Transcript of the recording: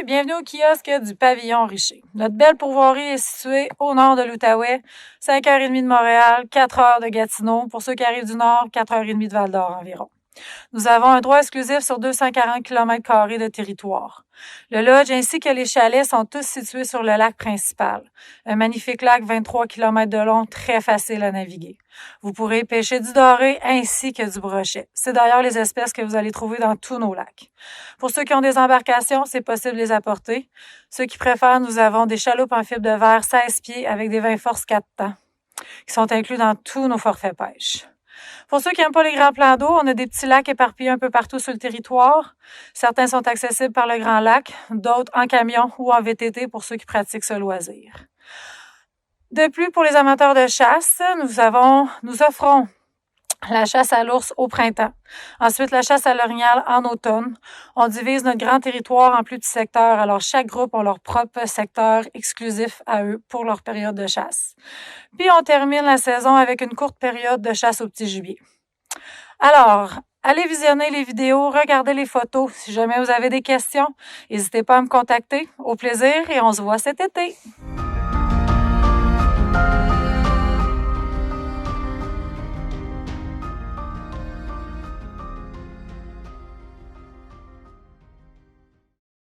Salut, bienvenue au kiosque du Pavillon Richer. Notre belle pourvoirie est située au nord de l'Outaouais, 5h30 de Montréal, 4 heures de Gatineau. Pour ceux qui arrivent du nord, 4h30 de Val-d'Or environ. Nous avons un droit exclusif sur 240 km² de territoire. Le lodge ainsi que les chalets sont tous situés sur le lac principal. Un magnifique lac 23 km de long, très facile à naviguer. Vous pourrez pêcher du doré ainsi que du brochet. C'est d'ailleurs les espèces que vous allez trouver dans tous nos lacs. Pour ceux qui ont des embarcations, c'est possible de les apporter. Ceux qui préfèrent, nous avons des chaloupes en fibre de verre 16 pieds avec des 20 forces 4 temps qui sont inclus dans tous nos forfaits pêche. Pour ceux qui n'aiment pas les grands plans d'eau, on a des petits lacs éparpillés un peu partout sur le territoire. Certains sont accessibles par le Grand Lac, d'autres en camion ou en VTT pour ceux qui pratiquent ce loisir. De plus, pour les amateurs de chasse, nous offrons la chasse à l'ours au printemps. Ensuite, la chasse à l'orignal en automne. On divise notre grand territoire en plus de secteurs. Alors, chaque groupe a leur propre secteur exclusif à eux pour leur période de chasse. Puis, on termine la saison avec une courte période de chasse au petit gibier. Alors, allez visionner les vidéos, regardez les photos. Si jamais vous avez des questions, n'hésitez pas à me contacter. Au plaisir et on se voit cet été.